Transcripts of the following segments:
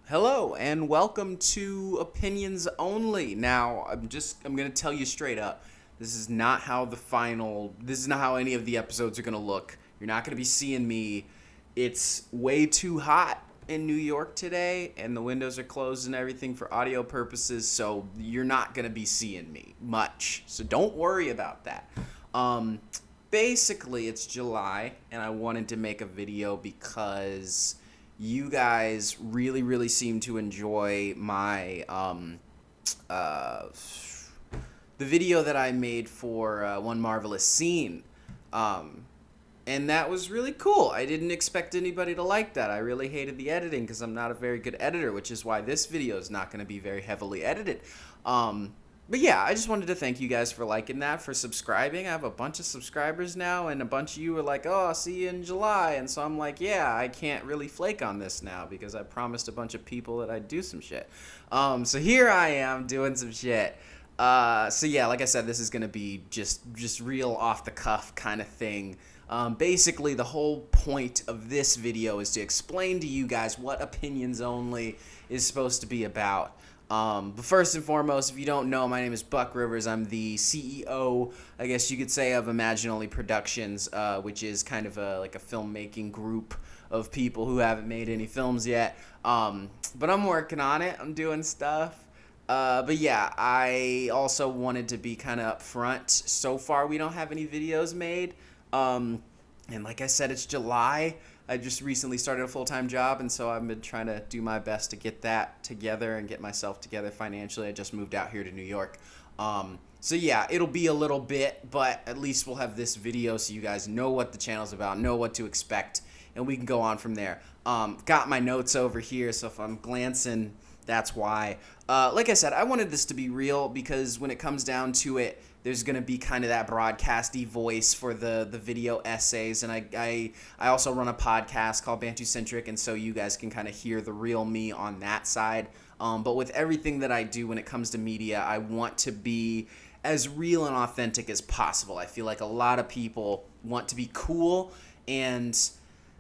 Hello and welcome to Opinions Only. Now, I'm going to tell you straight up. This is not how any of the episodes are going to look. You're not going to be seeing me. It's way too hot in New York today and the windows are closed and everything for audio purposes, so you're not going to be seeing me much. So don't worry about that. Um Basically, it's July and I wanted to make a video because you guys really seem to enjoy my uh, the video that I made for One Marvelous Scene. Um, and that was really cool. I didn't expect anybody to like that. I really hated the editing because I'm not a very good editor, which is why this video is not going to be very heavily edited. But yeah, I just wanted to thank you guys for liking that, for subscribing. I have a bunch of subscribers now, and a bunch of you were like, oh, I'll see you in July. And so I'm like, yeah, I can't really flake on this now because I promised a bunch of people that I'd do some shit. So here I am doing some shit. So yeah, like I said, this is going to be just real off the cuff kind of thing. Basically, the whole point of this video is to explain to you guys what Opinions Only is supposed to be about. But first and foremost, if you don't know, my name is Buck Rivers. I'm the CEO, I guess you could say, of ImagineOnly Productions, which is kind of like a filmmaking group of people who haven't made any films yet. But I'm working on it. I'm doing stuff. But yeah, I also wanted to be kind of upfront. So far, we don't have any videos made. And like I said, it's July. I just recently started a full-time job, and so I've been trying to do my best to get that together and get myself together financially. I just moved out here to New York. So yeah, it'll be a little bit, but at least we'll have this video so you guys know what the channel's about, know what to expect, and we can go on from there. Got my notes over here, so if I'm glancing, that's why. Like I said, I wanted this to be real because when it comes down to it, there's going to be kind of that broadcasty voice for the video essays, and I also run a podcast called Bantu-Centric, and so you guys can kind of hear the real me on that side. But with everything that I do when it comes to media, I want to be as real and authentic as possible. I feel like a lot of people want to be cool, and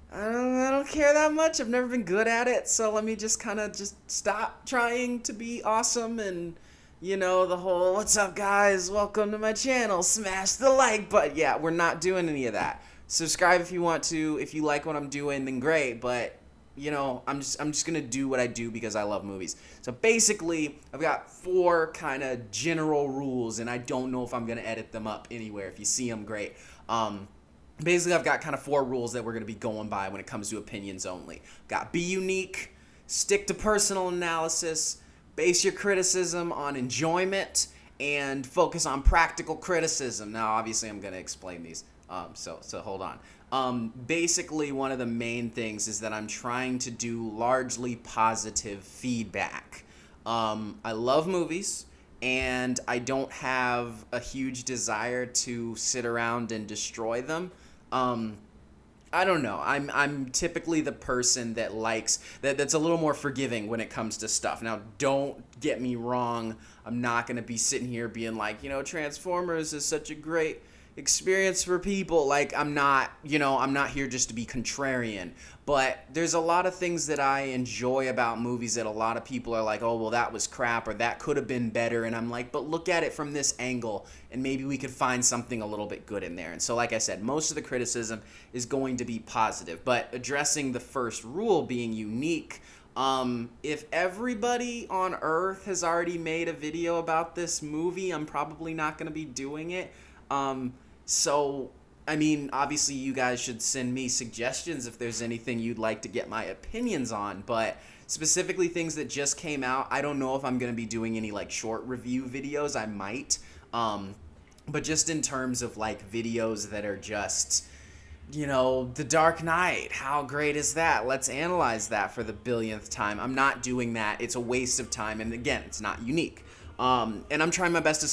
I don't care that much. I've never been good at it, so let me just kind of just stop trying to be awesome and, you know, the whole, what's up guys, welcome to my channel, smash the like button. Yeah, we're not doing any of that. Subscribe if you want to. If you like what I'm doing, then great, but you know, I'm just gonna do what I do because I love movies. So basically, I've got 4 kind of general rules, and I don't know if I'm gonna edit them up anywhere. If you see them, great. Basically, I've got kind of 4 rules that we're gonna be going by when it comes to Opinions Only. Got be unique, stick to personal analysis, base your criticism on enjoyment, and focus on practical criticism. Now, obviously, I'm going to explain these, so hold on. Basically, one of the main things is that I'm trying to do largely positive feedback. I love movies, and I don't have a huge desire to sit around and destroy them. I don't know. I'm typically the person that likes that's a little more forgiving when it comes to stuff. Now, don't get me wrong. I'm not going to be sitting here being like, you know, Transformers is such a great experience for people. Like, I'm not here just to be contrarian. But there's a lot of things that I enjoy about movies that a lot of people are like, oh, well, that was crap or that could have been better. And I'm like, but look at it from this angle and maybe we could find something a little bit good in there. And so, like I said, most of the criticism is going to be positive. But addressing the first rule, being unique, if everybody on Earth has already made a video about this movie, I'm probably not going to be doing it. So, I mean, obviously you guys should send me suggestions if there's anything you'd like to get my opinions on, but specifically things that just came out, I don't know if I'm going to be doing any, like, short review videos. I might, but just in terms of, like, videos that are just, you know, The Dark Knight, how great is that? Let's analyze that for the billionth time. I'm not doing that. It's a waste of time, and again, it's not unique. And I'm trying my best to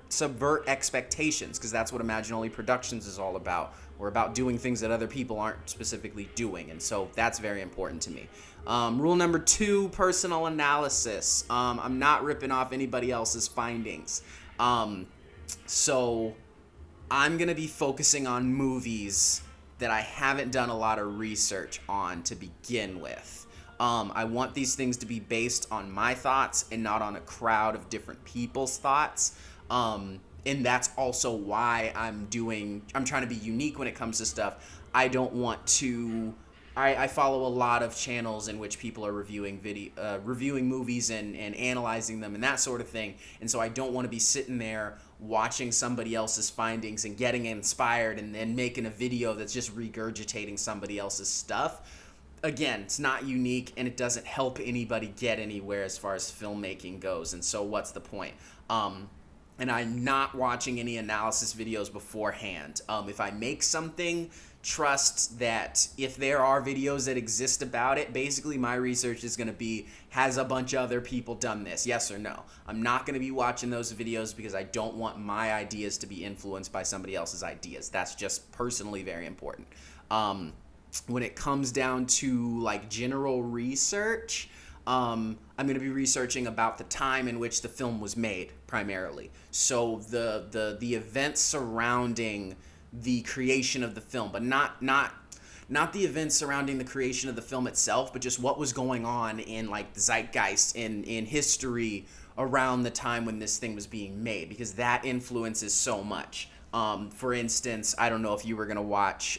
subvert expectations, because that's what ImagineOnly Productions is all about. We're about doing things that other people aren't specifically doing, and so that's very important to me. Rule number 2, personal analysis. I'm not ripping off anybody else's findings. So I'm going to be focusing on movies that I haven't done a lot of research on to begin with. I want these things to be based on my thoughts and not on a crowd of different people's thoughts. And that's also why I'm trying to be unique when it comes to stuff. I don't want to. I follow a lot of channels in which people are reviewing movies and analyzing them and that sort of thing. And so I don't want to be sitting there watching somebody else's findings and getting inspired and then making a video that's just regurgitating somebody else's stuff. Again, it's not unique and it doesn't help anybody get anywhere as far as filmmaking goes. And so what's the point? And I'm not watching any analysis videos beforehand. If I make something, trust that if there are videos that exist about it, basically my research is going to be, has a bunch of other people done this, yes or no? I'm not going to be watching those videos because I don't want my ideas to be influenced by somebody else's ideas. That's just personally very important. When it comes down to like general research, I'm going to be researching about the time in which the film was made primarily. So the events surrounding the creation of the film, but not the events surrounding the creation of the film itself, but just what was going on in like the zeitgeist in history around the time when this thing was being made, because that influences so much. For instance, I don't know if you were going to watch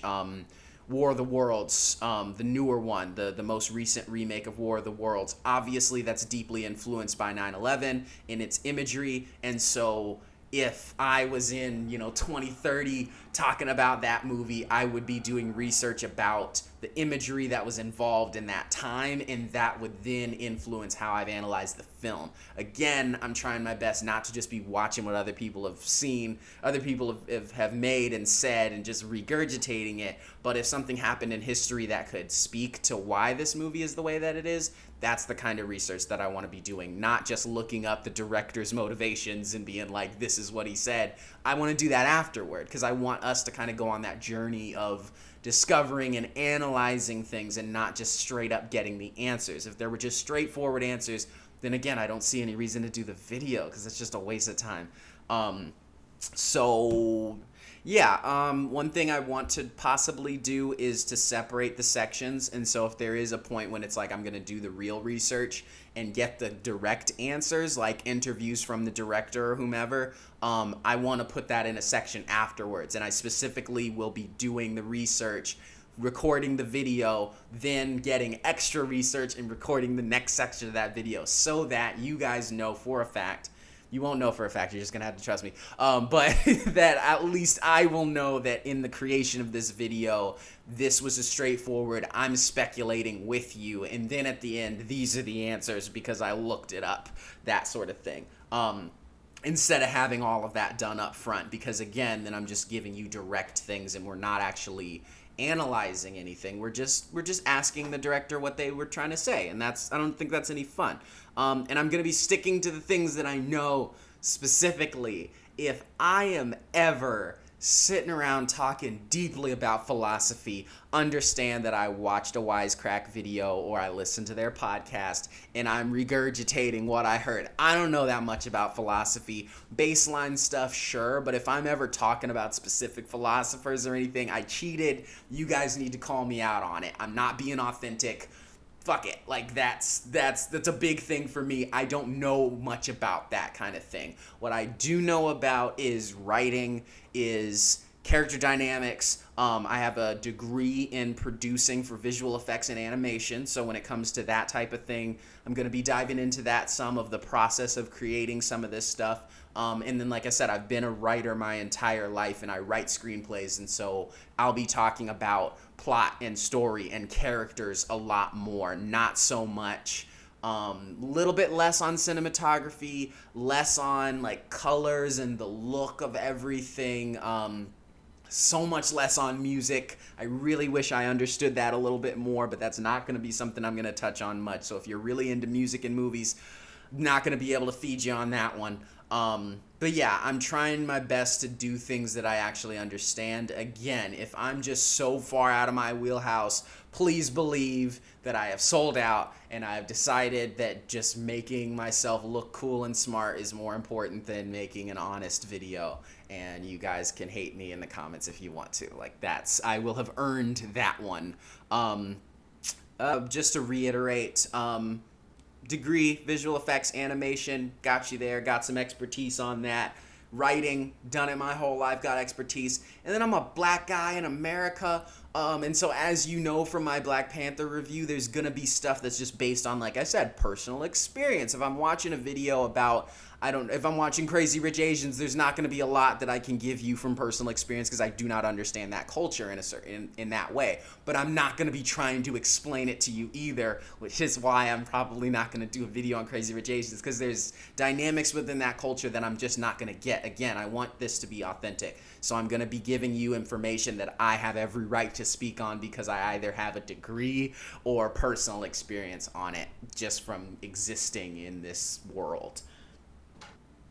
War of the Worlds, the newer one, the most recent remake of War of the Worlds. Obviously, that's deeply influenced by 9/11 in its imagery, and so if I was in, 2030 talking about that movie, I would be doing research about the imagery that was involved in that time, and that would then influence how I've analyzed the film. Again, I'm trying my best not to just be watching what other people have seen, other people have made and said, and just regurgitating it. But if something happened in history that could speak to why this movie is the way that it is, that's the kind of research that I want to be doing, not just looking up the director's motivations and being like, this is what he said. I want to do that afterward, because I want us to kind of go on that journey of discovering and analyzing things and not just straight up getting the answers. If there were just straightforward answers, then again, I don't see any reason to do the video, because it's just a waste of time. One thing I want to possibly do is to separate the sections. And so if there is a point when it's like I'm going to do the real research and get the direct answers, like interviews from the director or whomever, I want to put that in a section afterwards. And I specifically will be doing the research, recording the video, then getting extra research and recording the next section of that video, so that you guys know for a fact. You won't know for a fact, you're just going to have to trust me. But that at least I will know that in the creation of this video, this was a straightforward, I'm speculating with you, and then at the end, these are the answers because I looked it up, that sort of thing. Instead of having all of that done up front, because again, then I'm just giving you direct things and we're not actually analyzing anything. We're just asking the director what they were trying to say, and I don't think that's any fun. And I'm going to be sticking to the things that I know specifically. If I am ever sitting around talking deeply about philosophy, understand that I watched a Wisecrack video or I listened to their podcast and I'm regurgitating what I heard. I don't know that much about philosophy. Baseline stuff, sure, but if I'm ever talking about specific philosophers or anything, I cheated. You guys need to call me out on it. I'm not being authentic. Fuck it. Like that's a big thing for me. I don't know much about that kind of thing. What I do know about is writing, is character dynamics. I have a degree in producing for visual effects and animation, so when it comes to that type of thing, I'm going to be diving into that, some of the process of creating some of this stuff. And then, like I said, I've been a writer my entire life, and I write screenplays, and so I'll be talking about plot and story and characters a lot more, not so much little bit less on cinematography, less on like colors and the look of everything, so much less on music. I really wish I understood that a little bit more, but that's not going to be something I'm going to touch on much. So if you're really into music and movies, not going to be able to feed you on that one. But yeah, I'm trying my best to do things that I actually understand. Again, if I'm just so far out of my wheelhouse, please believe that I have sold out and I've decided that just making myself look cool and smart is more important than making an honest video. And you guys can hate me in the comments if you want to. Like I will have earned that one. Just to reiterate, degree, visual effects, animation, got you there, got some expertise on that. Writing, done it my whole life, got expertise. And then I'm a black guy in America. And so as you know from my Black Panther review, there's going to be stuff that's just based on, like I said, personal experience. If I'm watching a video about, if I'm watching Crazy Rich Asians, there's not going to be a lot that I can give you from personal experience because I do not understand that culture in that way. But I'm not going to be trying to explain it to you either, which is why I'm probably not going to do a video on Crazy Rich Asians, because there's dynamics within that culture that I'm just not going to get. Again, I want this to be authentic. So I'm going to be giving you information that I have every right to speak on because I either have a degree or personal experience on it just from existing in this world.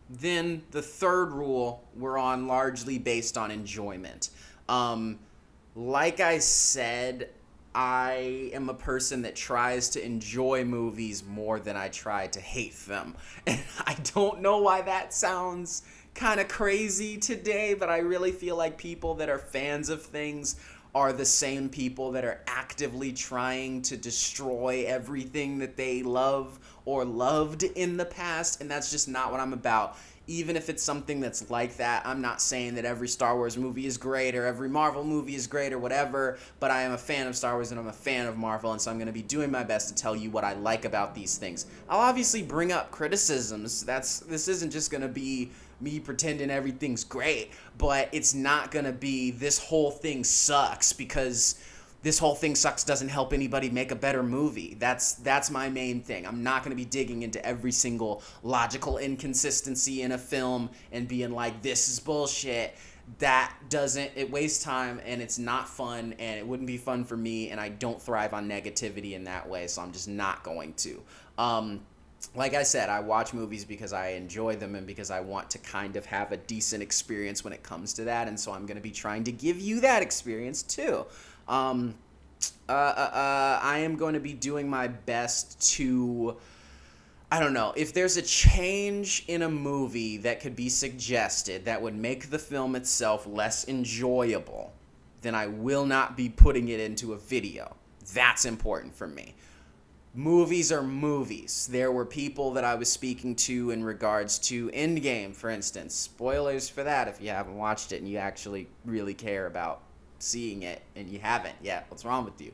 Then the third rule we're on largely based on enjoyment. Like I said, I am a person that tries to enjoy movies more than I try to hate them. And I don't know why that sounds kind of crazy today, but I really feel like people that are fans of things are the same people that are actively trying to destroy everything that they love or loved in the past, and that's just not what I'm about. Even if it's something that's like that, I'm not saying that every Star Wars movie is great or every Marvel movie is great or whatever, but I am a fan of Star Wars and I'm a fan of Marvel, and so I'm going to be doing my best to tell you what I like about these things. I'll obviously bring up criticisms. This isn't just going to be me pretending everything's great, but it's not going to be this whole thing sucks because this whole thing sucks doesn't help anybody make a better movie. That's my main thing. I'm not going to be digging into every single logical inconsistency in a film and being like, this is bullshit. It wastes time and it's not fun and it wouldn't be fun for me, and I don't thrive on negativity in that way, so I'm just not going to. Like I said, I watch movies because I enjoy them and because I want to kind of have a decent experience when it comes to that, and so I'm going to be trying to give you that experience too. I am going to be doing my best to, I don't know, if there's a change in a movie that could be suggested that would make the film itself less enjoyable, then I will not be putting it into a video. That's important for me. Movies are movies. There were people that I was speaking to in regards to Endgame, for instance. Spoilers for that if you haven't watched it and you actually really care about seeing it and you haven't yet. What's wrong with you?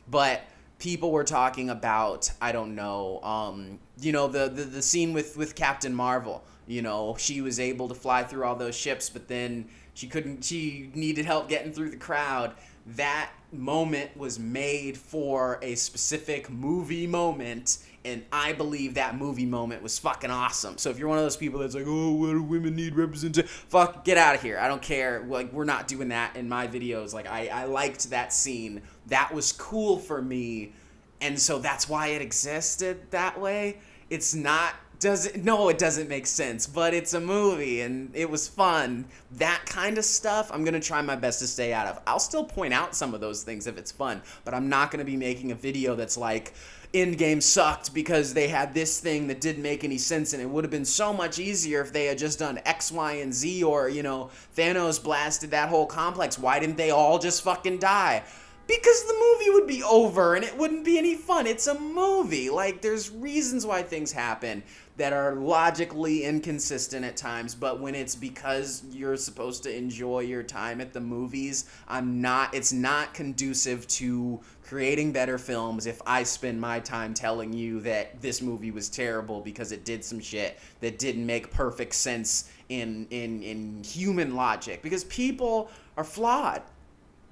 But people were talking about, I don't know, the scene with Captain Marvel. You know, she was able to fly through all those ships, but then she needed help getting through the crowd. That moment was made for a specific movie moment, and I believe that movie moment was fucking awesome. So if you're one of those people that's like, oh, what do women need representation? Fuck, get out of here. I don't care. Like, we're not doing that in my videos. Like, I liked that scene. That was cool for me, and so that's why it existed that way. It's not... it doesn't make sense, but it's a movie and it was fun. That kind of stuff I'm going to try my best to stay out of. I'll still point out some of those things if it's fun, but I'm not going to be making a video that's like, Endgame sucked because they had this thing that didn't make any sense, and it would have been so much easier if they had just done X, Y, and Z, or, Thanos blasted that whole complex. Why didn't they all just fucking die? Because the movie would be over and it wouldn't be any fun. It's a movie. Like, there's reasons why things happen that are logically inconsistent at times, but when it's because you're supposed to enjoy your time at the movies, it's not conducive to creating better films if I spend my time telling you that this movie was terrible because it did some shit that didn't make perfect sense in human logic. Because people are flawed.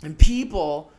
And people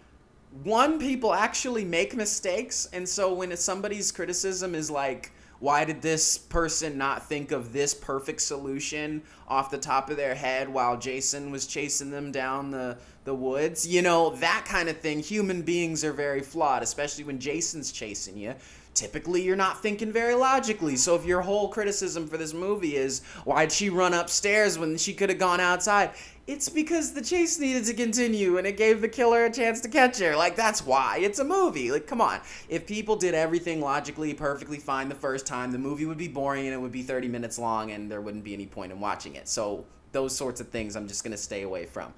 actually make mistakes, and so when somebody's criticism is like, why did this person not think of this perfect solution off the top of their head while Jason was chasing them down the woods? That kind of thing. Human beings are very flawed, especially when Jason's chasing you. Typically, you're not thinking very logically. So if your whole criticism for this movie is, why'd she run upstairs when she could have gone outside? It's because the chase needed to continue and it gave the killer a chance to catch her. Like, that's why. It's a movie. Like, come on. If people did everything logically perfectly fine the first time, the movie would be boring and it would be 30 minutes long and there wouldn't be any point in watching it. So those sorts of things I'm just going to stay away from.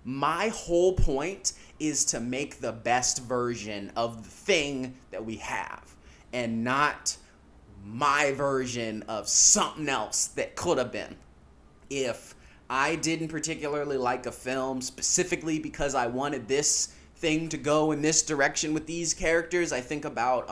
My whole point is to make the best version of the thing that we have, and not my version of something else that could have been. If I didn't particularly like a film specifically because I wanted this thing to go in this direction with these characters, I think about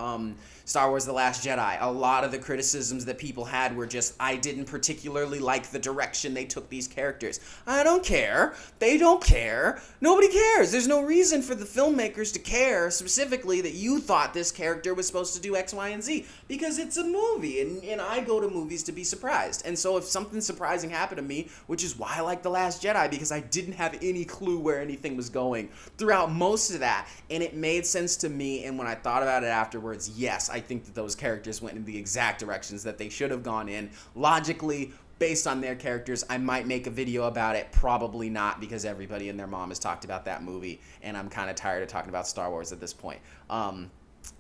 Star Wars The Last Jedi. A lot of the criticisms that people had were just, I didn't particularly like the direction they took these characters. I don't care. They don't care. Nobody cares. There's no reason for the filmmakers to care specifically that you thought this character was supposed to do X, Y, and Z, because it's a movie, and I go to movies to be surprised. And so if something surprising happened to me, which is why I like The Last Jedi, because I didn't have any clue where anything was going throughout most of that, and it made sense to me, and when I thought about it afterwards, yes, I think that those characters went in the exact directions that they should have gone in. Logically, based on their characters, I might make a video about it. Probably not, because everybody and their mom has talked about that movie, and I'm kind of tired of talking about Star Wars at this point.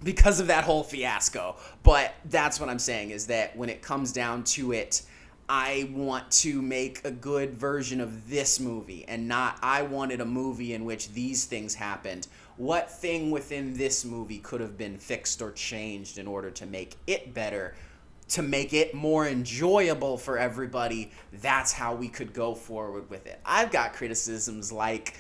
Because of that whole fiasco. But that's what I'm saying, is that when it comes down to it, I want to make a good version of this movie, and not I wanted a movie in which these things happened. What thing within this movie could have been fixed or changed in order to make it better, to make it more enjoyable for everybody? That's how we could go forward with it. I've got criticisms like,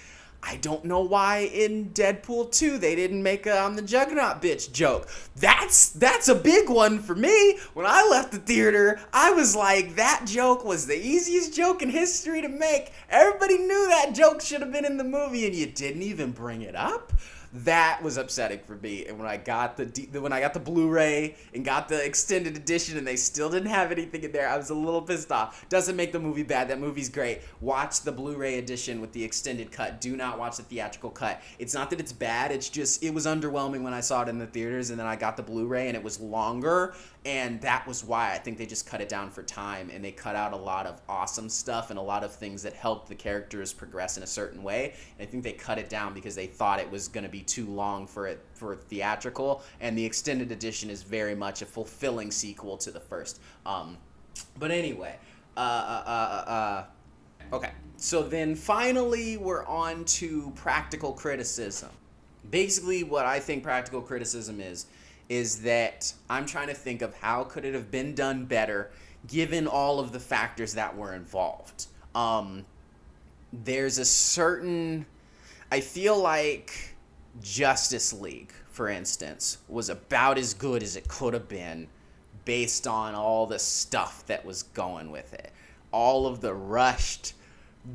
I don't know why in Deadpool 2 they didn't make a I'm the Juggernaut bitch joke. That's a big one for me. When I left the theater, I was like, that joke was the easiest joke in history to make. Everybody knew that joke should have been in the movie, and you didn't even bring it up. That was upsetting for me. And when I got the Blu-ray and got the extended edition and they still didn't have anything in there, I was a little pissed off. Doesn't make the movie bad. That movie's great. Watch the Blu-ray edition with the extended cut. Do not watch the theatrical cut. It's not that it's bad. It's just, it was underwhelming when I saw it in the theaters, and then I got the Blu-ray and it was longer, and that was why I think they just cut it down for time, and they cut out a lot of awesome stuff and a lot of things that helped the characters progress in a certain way. And I think they cut it down because they thought it was going to be too long for theatrical, and the extended edition is very much a fulfilling sequel to the first. But anyway, okay. So then finally we're on to practical criticism. Basically what I think practical criticism is that I'm trying to think of how could it have been done better given all of the factors that were involved. There's a certain, I feel like Justice League, for instance, was about as good as it could have been based on all the stuff that was going with it. All of the rushed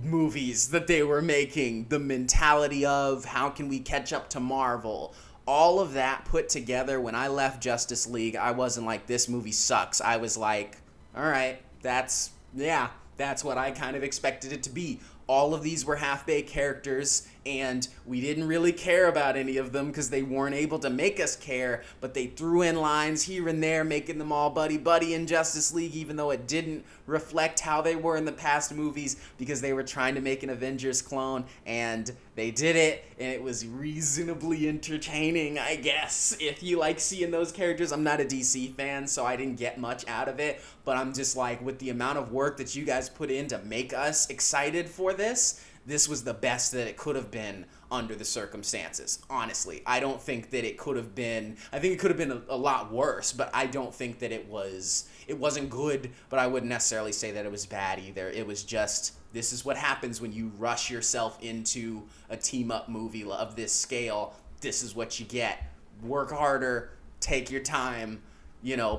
movies that they were making, the mentality of how can we catch up to Marvel, all of that put together. When I left Justice League, I wasn't like, this movie sucks. I was like, all right, that's what I kind of expected it to be. All of these were half-baked characters, and we didn't really care about any of them because they weren't able to make us care, but they threw in lines here and there, making them all buddy-buddy in Justice League, even though it didn't reflect how they were in the past movies, because they were trying to make an Avengers clone, and they did it, and it was reasonably entertaining, I guess, if you like seeing those characters. I'm not a DC fan, so I didn't get much out of it, but I'm just like, with the amount of work that you guys put in to make us excited for this was the best that it could have been under the circumstances. Honestly, I don't think that it could have been, I think it could have been a lot worse, but I don't think that it wasn't good, but I wouldn't necessarily say that it was bad either. It was just, this is what happens when you rush yourself into a team-up movie of this scale. This is what you get. Work harder, take your time,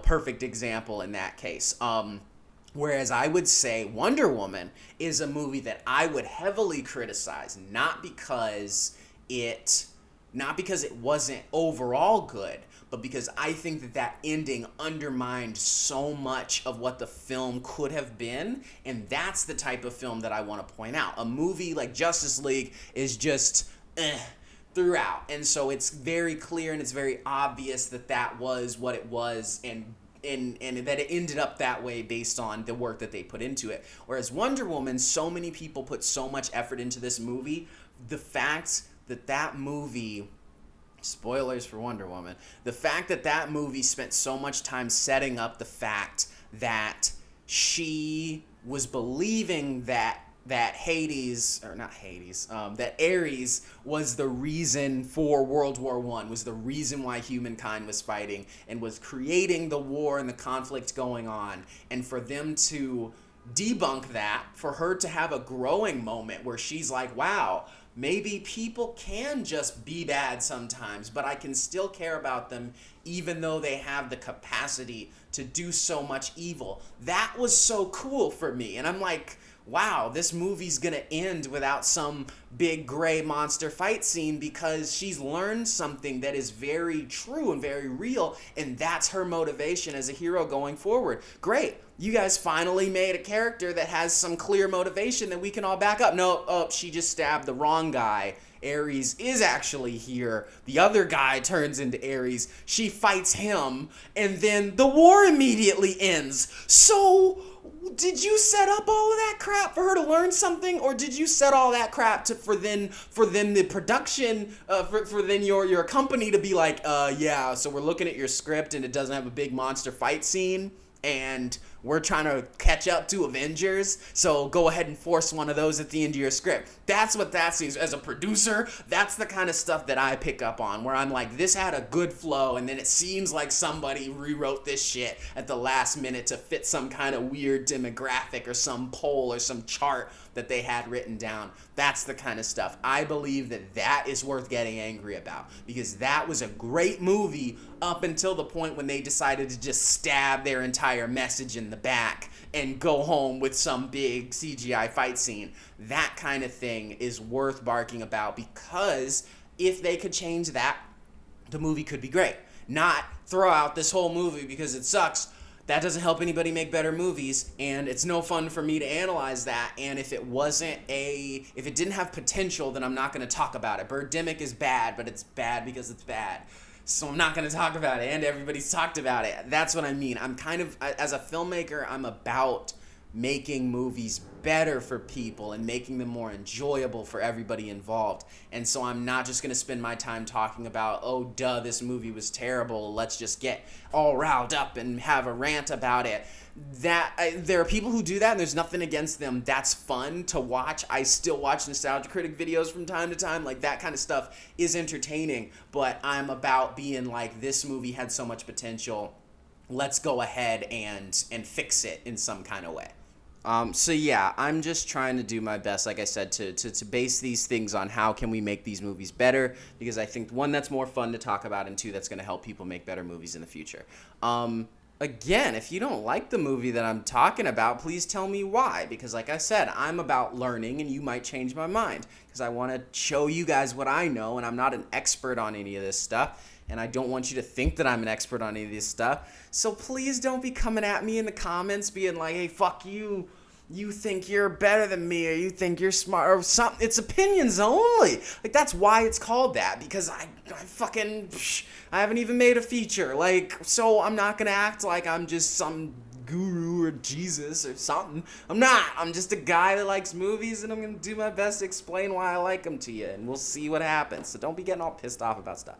perfect example in that case. Whereas I would say Wonder Woman is a movie that I would heavily criticize, not because it wasn't overall good, but because I think that ending undermined so much of what the film could have been, and that's the type of film that I want to point out. A movie like Justice League is just throughout, and so it's very clear and it's very obvious that was what it was, and that it ended up that way based on the work that they put into it. Whereas Wonder Woman, so many people put so much effort into this movie. The fact that movie, spoilers for Wonder Woman, the fact that movie spent so much time setting up the fact that she was believing that that that Ares was the reason for World War I, was the reason why humankind was fighting and was creating the war and the conflict going on. And for them to debunk that, for her to have a growing moment where she's like, wow, maybe people can just be bad sometimes, but I can still care about them even though they have the capacity to do so much evil. That was so cool for me. And I'm like, wow, this movie's gonna end without some big gray monster fight scene, because she's learned something that is very true and very real, and that's her motivation as a hero going forward. Great. You guys finally made a character that has some clear motivation that we can all back up. No, she just stabbed the wrong guy. Ares is actually here. The other guy turns into Ares. She fights him, and then the war immediately ends. So, did you set up all of that crap for her to learn something, or did you set all that crap for then the production, for then your company to be like, yeah, so we're looking at your script and it doesn't have a big monster fight scene, and we're trying to catch up to Avengers, so go ahead and force one of those at the end of your script. That's what that seems. As a producer, that's the kind of stuff that I pick up on, where I'm like, this had a good flow, and then it seems like somebody rewrote this shit at the last minute to fit some kind of weird demographic or some poll or some chart that they had written down. That's the kind of stuff. I believe that is worth getting angry about, because that was a great movie up until the point when they decided to just stab their entire message in the back and go home with some big CGI fight scene. That kind of thing is worth barking about, because if they could change that, the movie could be great. Not throw out this whole movie because it sucks. That doesn't help anybody make better movies, and it's no fun for me to analyze that. And if it didn't have potential, then I'm not going to talk about it. Birdemic is bad, but it's bad because it's bad. So I'm not going to talk about it, and everybody's talked about it. That's what I mean. I'm kind of, as a filmmaker, I'm about making movies better for people and making them more enjoyable for everybody involved. And so I'm not just going to spend my time talking about, oh, duh, this movie was terrible, let's just get all riled up and have a rant about it. There are people who do that, and there's nothing against them. That's fun to watch. I still watch Nostalgia Critic videos from time to time. Like, that kind of stuff is entertaining, but I'm about being like, this movie had so much potential, let's go ahead and fix it in some kind of way. So yeah, I'm just trying to do my best, like I said, to base these things on how can we make these movies better, because I think, one, that's more fun to talk about, and two, that's going to help people make better movies in the future. Again, if you don't like the movie that I'm talking about, please tell me why, because like I said, I'm about learning, and you might change my mind, because I want to show you guys what I know, and I'm not an expert on any of this stuff, and I don't want you to think that I'm an expert on any of this stuff. So please don't be coming at me in the comments being like, hey, fuck you, you think you're better than me, or you think you're smart, or something. It's opinions only. Like, that's why it's called that, because I haven't even made a feature. Like, so I'm not gonna act like I'm just some guru or Jesus or something. I'm not. I'm just a guy that likes movies, and I'm gonna do my best to explain why I like them to you, and we'll see what happens. So don't be getting all pissed off about stuff.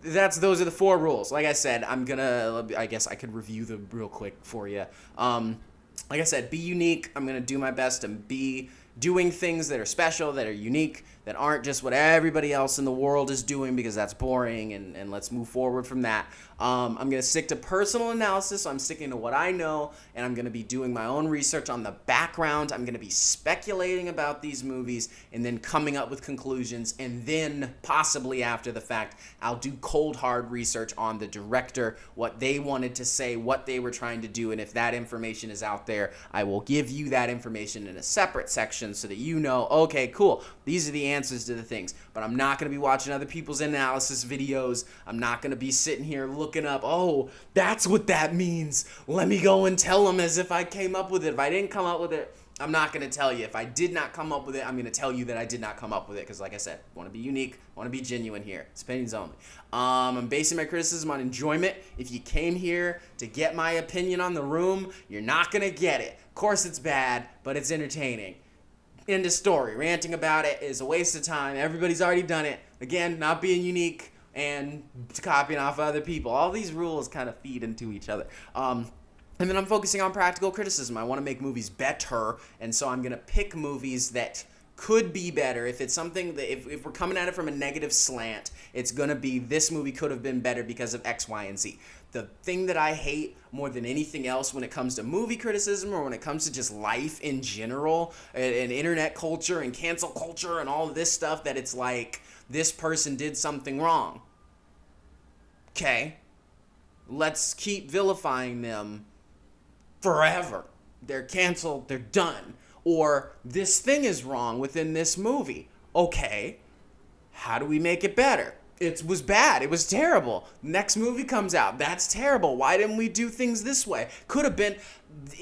Those are the 4 rules. Like I said, I guess I could review them real quick for you. Like I said, be unique. I'm going to do my best to be doing things that are special, that are unique, that aren't just what everybody else in the world is doing, because that's boring, and let's move forward from that. I'm going to stick to personal analysis, so I'm sticking to what I know, and I'm going to be doing my own research on the background. I'm going to be speculating about these movies and then coming up with conclusions, and then possibly after the fact, I'll do cold hard research on the director, what they wanted to say, what they were trying to do, and if that information is out there, I will give you that information in a separate section so that you know, okay, cool, these are the answers to the things. But I'm not going to be watching other people's analysis videos. I'm not going to be sitting here looking up, oh, that's what that means, let me go and tell them as if I came up with it. If I didn't come up with it, I'm not going to tell you. If I did not come up with it, I'm going to tell you that I did not come up with it, because like I said, I want to be unique, I want to be genuine here. It's opinions only. I'm basing my criticism on enjoyment. If you came here to get my opinion on The Room, you're not going to get it. Of course it's bad, but it's entertaining. End of story. Ranting about it is a waste of time. Everybody's already done it. Again, not being unique and copying off other people. All these rules kind of feed into each other. And then I'm focusing on practical criticism. I want to make movies better, and so I'm going to pick movies that could be better. If it's something that, if we're coming at it from a negative slant, it's going to be this movie could have been better because of X, Y, and Z. The thing that I hate more than anything else when it comes to movie criticism or when it comes to just life in general and internet culture and cancel culture and all of this stuff, that it's like, this person did something wrong. Okay, let's keep vilifying them forever. They're canceled, they're done. Or this thing is wrong within this movie. Okay, how do we make it better? It was bad. It was terrible. Next movie comes out. That's terrible. Why didn't we do things this way? Could have been.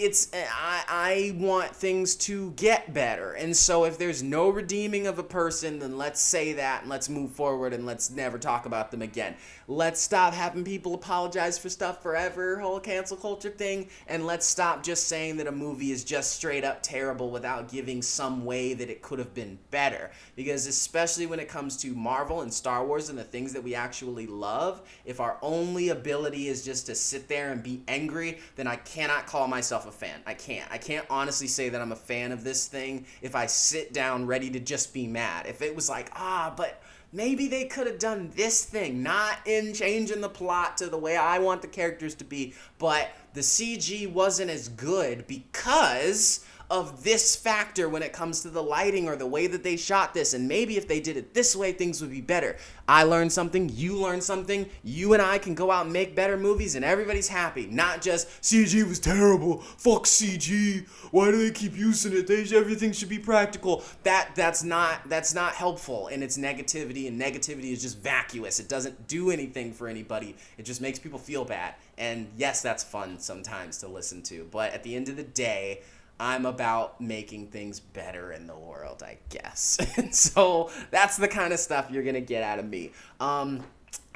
I want things to get better. And so if there's no redeeming of a person, then let's say that and let's move forward and let's never talk about them again. Let's stop having people apologize for stuff forever, whole cancel culture thing, and let's stop just saying that a movie is just straight up terrible without giving some way that it could have been better. Because especially when it comes to Marvel and Star Wars and the things that we actually love, if our only ability is just to sit there and be angry, then I cannot call myself a fan. I can't honestly say that I'm a fan of this thing if I sit down ready to just be mad. If it was like, but maybe they could have done this thing, not in changing the plot to the way I want the characters to be, but the CG wasn't as good because of this factor when it comes to the lighting or the way that they shot this, and maybe if they did it this way, things would be better. I learned something, you learned something, you and I can go out and make better movies and everybody's happy, not just CG was terrible, fuck CG, why do they keep using it, everything should be practical. That's not helpful, and it's negativity, and negativity is just vacuous. It doesn't do anything for anybody. It just makes people feel bad, and yes, that's fun sometimes to listen to, but at the end of the day, I'm about making things better in the world, I guess. And so that's the kind of stuff you're going to get out of me. I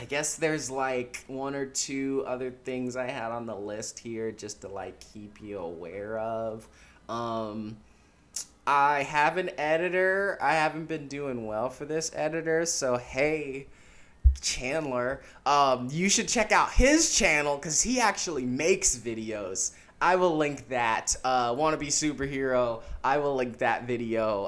guess there's like one or two other things I had on the list here just to like keep you aware of. I have an editor. I haven't been doing well for this editor, so hey, Chandler, you should check out his channel because he actually makes videos. I will link that. Wannabe Superhero. I will link that video.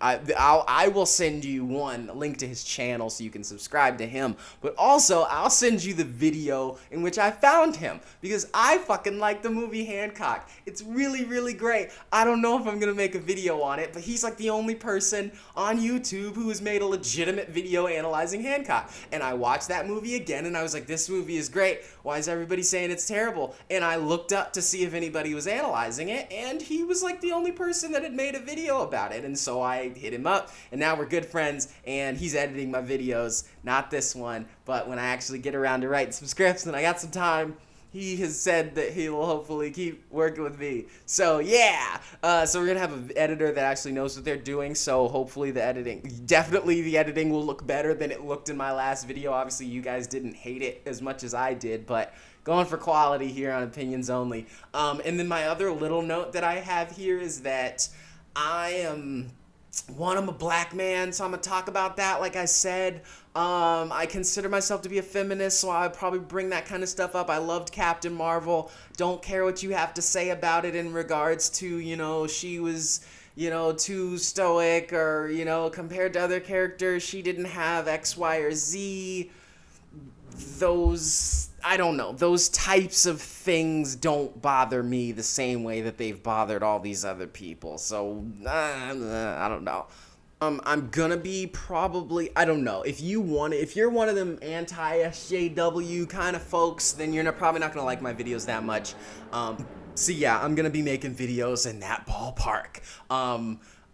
I will send you a link to his channel so you can subscribe to him. But also, I'll send you the video in which I found him because I fucking like the movie Hancock. It's really, really great. I don't know if I'm gonna make a video on it, but he's like the only person on YouTube who has made a legitimate video analyzing Hancock. And I watched that movie again, and I was like, this movie is great. Why is everybody saying it's terrible? And I looked up to see if anybody was analyzing it, and he was like the only person that had made a video about it, and so I hit him up, and now we're good friends, and he's editing my videos, not this one, but when I actually get around to writing some scripts and I got some time, he has said that he will hopefully keep working with me. So yeah, so we're gonna have an editor that actually knows what they're doing, so hopefully the editing will look better than it looked in my last video. Obviously you guys didn't hate it as much as I did, but going for quality here on Opinions Only. And then my other little note that I have here is that I'm a black man, so I'm gonna talk about that. Like I said, I consider myself to be a feminist, so I probably bring that kind of stuff up. I loved Captain Marvel. Don't care what you have to say about it in regards to, she was, too stoic, or, compared to other characters, she didn't have X, Y, or Z. I don't know, those types of things don't bother me the same way that they've bothered all these other people. So, I don't know. I'm gonna be probably, I don't know, if you're one of them anti-SJW kind of folks, then you're probably not gonna like my videos that much. So yeah, I'm gonna be making videos in that ballpark.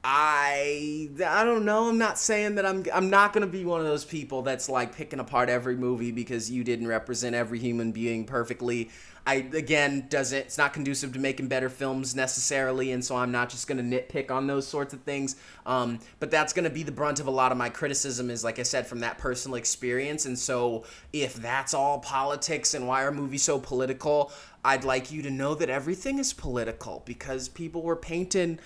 I don't know. I'm not saying that I'm not going to be one of those people that's like picking apart every movie because you didn't represent every human being perfectly. It's not conducive to making better films necessarily, and so I'm not just going to nitpick on those sorts of things. But that's going to be the brunt of a lot of my criticism is, like I said, from that personal experience. And so if that's all politics and why are movies so political, I'd like you to know that everything is political because people were painting,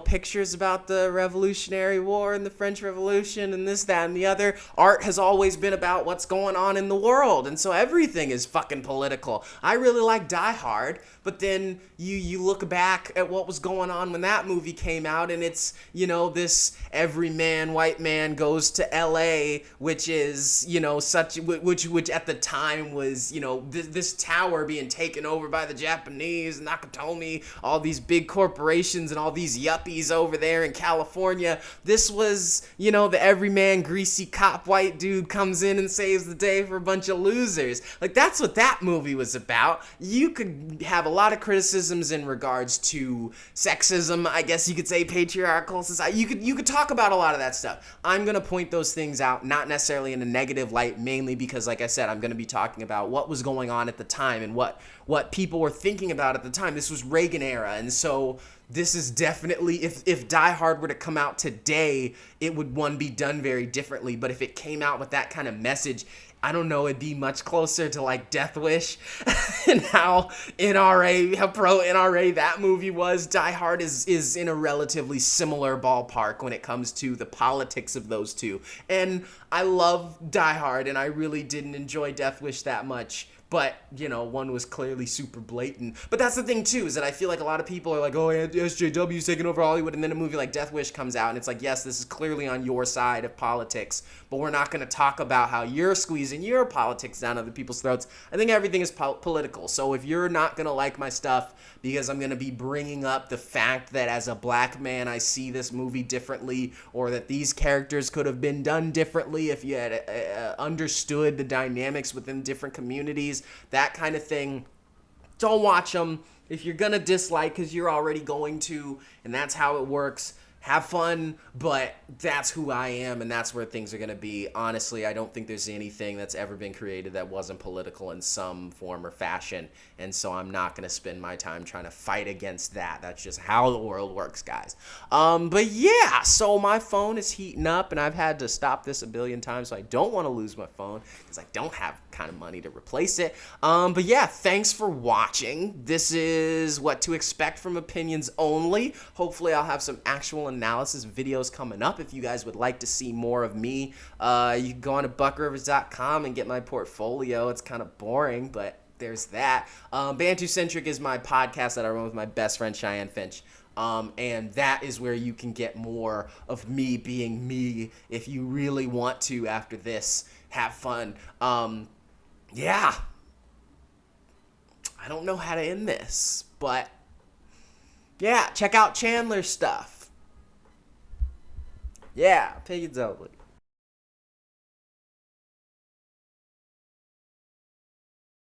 pictures about the Revolutionary War and the French Revolution and this, that, and the other. Art has always been about what's going on in the world, and so everything is fucking political. I really like Die Hard, but then you look back at what was going on when that movie came out, and it's, this everyman white man goes to LA, which is, which at the time was, this tower being taken over by the Japanese, Nakatomi, all these big corporations and all these yuppies over there in California. This was, the everyman greasy cop white dude comes in and saves the day for a bunch of losers. Like, that's what that movie was about. You could have a lot of criticisms in regards to sexism, I guess you could say, patriarchal society. You could talk about a lot of that stuff. I'm going to point those things out, not necessarily in a negative light, mainly because, like I said, I'm going to be talking about what was going on at the time and what people were thinking about at the time. This was Reagan era, and so this is definitely, if Die Hard were to come out today, it would, be done very differently. But if it came out with that kind of message, I don't know, it'd be much closer to like Death Wish and how pro NRA that movie was. Die Hard is in a relatively similar ballpark when it comes to the politics of those two. And I love Die Hard, and I really didn't enjoy Death Wish that much. But, one was clearly super blatant. But that's the thing, too, is that I feel like a lot of people are like, oh, SJW's taking over Hollywood. And then a movie like Death Wish comes out, and it's like, yes, this is clearly on your side of politics. But we're not going to talk about how you're squeezing your politics down other people's throats. I think everything is political. So if you're not going to like my stuff because I'm going to be bringing up the fact that as a black man, I see this movie differently, or that these characters could have been done differently if you had understood the dynamics within different communities, that kind of thing, don't watch them. If you're gonna dislike because you're already going to, and that's how it works, have fun, but that's who I am, and that's where things are gonna be. Honestly, I don't think there's anything that's ever been created that wasn't political in some form or fashion, and so I'm not gonna spend my time trying to fight against that. That's just how the world works, guys. But yeah, so my phone is heating up, and I've had to stop this a billion times, so I don't want to lose my phone because I don't have kind of money to replace it. But yeah, thanks for watching. This is what to expect from Opinions Only. Hopefully I'll have some actual analysis videos coming up. If you guys would like to see more of me, you can go on to buckrivers.com and get my portfolio. It's kind of boring, but there's that. Bantu Centric is my podcast that I run with my best friend Cheyenne Finch. And that is where you can get more of me being me if you really want to after this. Have fun. Yeah. I don't know how to end this, but yeah, check out Chandler's stuff. Yeah, opinions only.